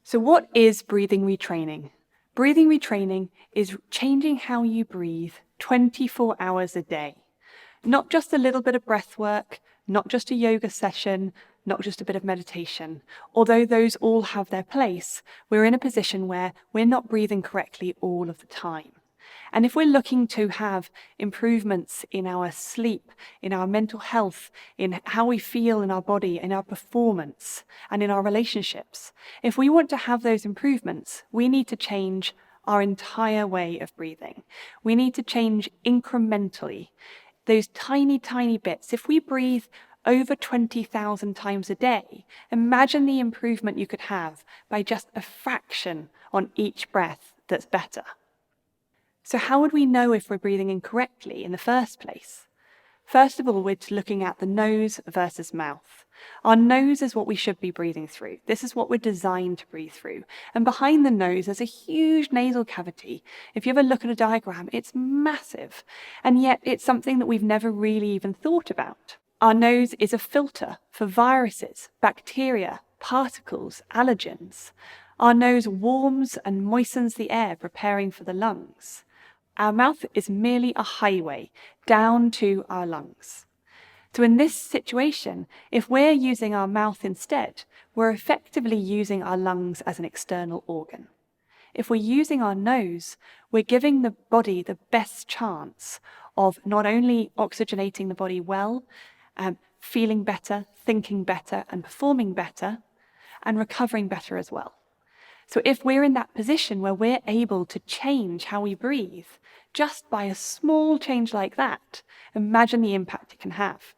So what is breathing retraining? Breathing retraining is changing how you breathe 24 hours a day. Not just a little bit of breath work, not just a yoga session, not just a bit of meditation. Although those all have their place, we're in a position where we're not breathing correctly all of the time. And if we're looking to have improvements in our sleep, in our mental health, in how we feel in our body, in our performance, and in our relationships, if we want to have those improvements, we need to change our entire way of breathing. We need to change incrementally. Those tiny, tiny bits. If we breathe over 20,000 times a day, imagine the improvement you could have by just a fraction on each breath that's better. So how would we know if we're breathing incorrectly in the first place? First of all, we're looking at the nose versus mouth. Our nose is what we should be breathing through. This is what we're designed to breathe through. And behind the nose, there's a huge nasal cavity. If you ever look at a diagram, it's massive. And yet it's something that we've never really even thought about. Our nose is a filter for viruses, bacteria, particles, allergens. Our nose warms and moistens the air, preparing for the lungs. Our mouth is merely a highway down to our lungs. So in this situation, if we're using our mouth instead, we're effectively using our lungs as an external organ. If we're using our nose, we're giving the body the best chance of not only oxygenating the body well, feeling better, thinking better, and performing better, and recovering better as well. So if we're in that position where we're able to change how we breathe, just by a small change like that, imagine the impact it can have.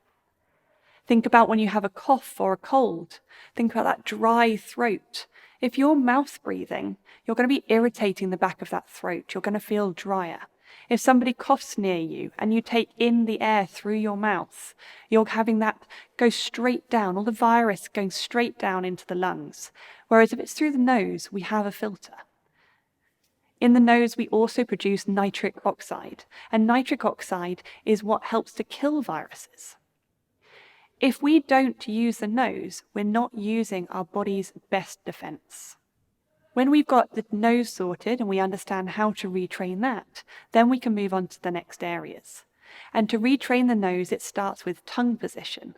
Think about when you have a cough or a cold. Think about that dry throat. If you're mouth breathing, you're going to be irritating the back of that throat. You're going to feel drier. If somebody coughs near you and you take in the air through your mouth, you're having that go straight down, all the virus going straight down into the lungs. Whereas if it's through the nose, we have a filter. In the nose, we also produce nitric oxide, and nitric oxide is what helps to kill viruses. If we don't use the nose, we're not using our body's best defense. When we've got the nose sorted and we understand how to retrain that, then we can move on to the next areas. And to retrain the nose, it starts with tongue position.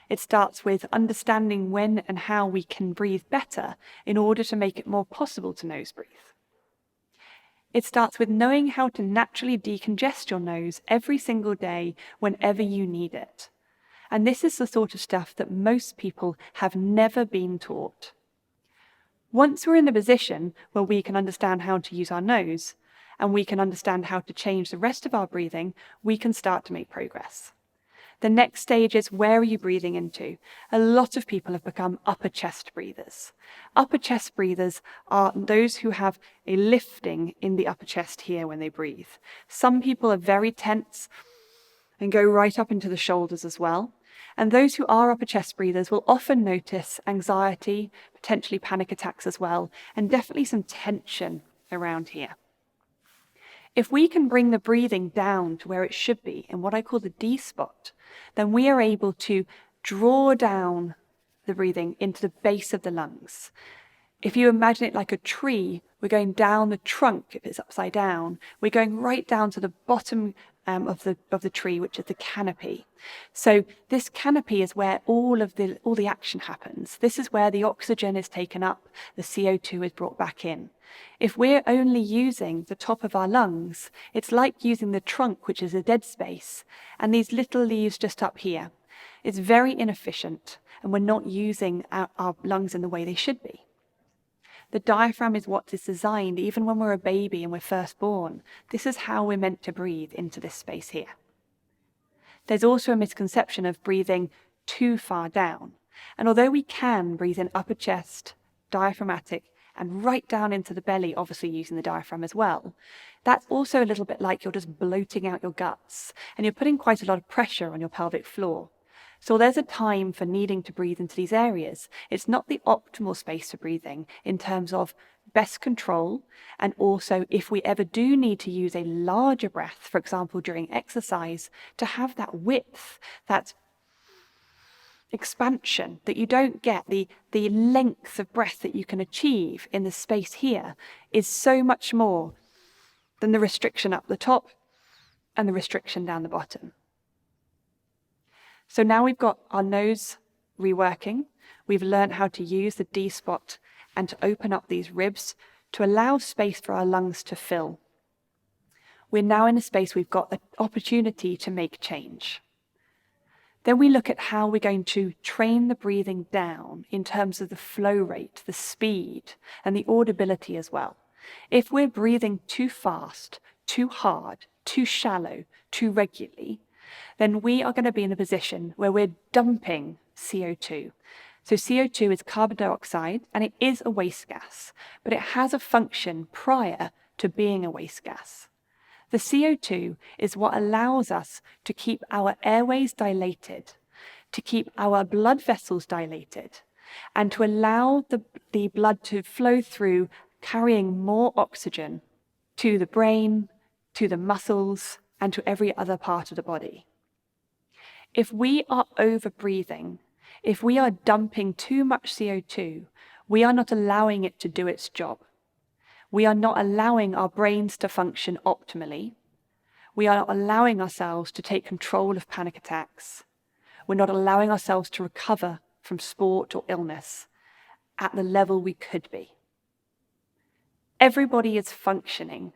It starts with understanding when and how we can breathe better in order to make it more possible to nose breathe. It starts with knowing how to naturally decongest your nose every single day whenever you need it. And this is the sort of stuff that most people have never been taught. Once we're in the position where we can understand how to use our nose, and we can understand how to change the rest of our breathing, we can start to make progress. The next stage is, where are you breathing into? A lot of people have become upper chest breathers. Upper chest breathers are those who have a lifting in the upper chest here when they breathe. Some people are very tense and go right up into the shoulders as well. And those who are upper chest breathers will often notice anxiety, potentially panic attacks as well, and definitely some tension around here. If we can bring the breathing down to where it should be, in what I call the D spot, then we are able to draw down the breathing into the base of the lungs. If you imagine it like a tree, we're going down the trunk. If it's upside down, we're going right down to the bottom of the tree, which is the canopy. So this canopy is where all the action happens. This is where the oxygen is taken up, the CO2 is brought back in. If we're only using the top of our lungs, it's like using the trunk, which is a dead space, and these little leaves just up here. It's very inefficient, and we're not using our lungs in the way they should be. The diaphragm is what is designed, even when we're a baby and we're first born. This is how we're meant to breathe into this space here. There's also a misconception of breathing too far down. And although we can breathe in upper chest, diaphragmatic, and right down into the belly, obviously using the diaphragm as well, that's also a little bit like you're just bloating out your guts, and you're putting quite a lot of pressure on your pelvic floor. So there's a time for needing to breathe into these areas. It's not the optimal space for breathing in terms of best control, and also if we ever do need to use a larger breath, for example during exercise, to have that width, that expansion, that you don't get the length of breath that you can achieve in the space here, is so much more than the restriction up the top and the restriction down the bottom. So now we've got our nose reworking. We've learned how to use the D spot and to open up these ribs to allow space for our lungs to fill. We're now in a space we've got the opportunity to make change. Then we look at how we're going to train the breathing down in terms of the flow rate, the speed, and the audibility as well. If we're breathing too fast, too hard, too shallow, too regularly, then we are going to be in a position where we're dumping CO2. So CO2 is carbon dioxide, and it is a waste gas, but it has a function prior to being a waste gas. The CO2 is what allows us to keep our airways dilated, to keep our blood vessels dilated, and to allow the blood to flow through, carrying more oxygen to the brain, to the muscles, and to every other part of the body. If we are over-breathing, if we are dumping too much CO2, we are not allowing it to do its job. We are not allowing our brains to function optimally. We are not allowing ourselves to take control of panic attacks. We're not allowing ourselves to recover from sport or illness at the level we could be. Everybody is functioning,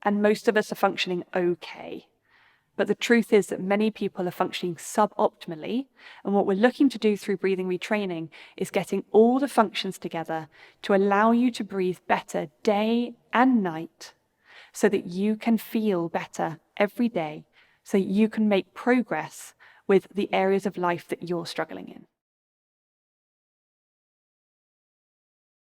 and most of us are functioning okay. But the truth is that many people are functioning suboptimally, and what we're looking to do through breathing retraining is getting all the functions together to allow you to breathe better day and night so that you can feel better every day, so that you can make progress with the areas of life that you're struggling in.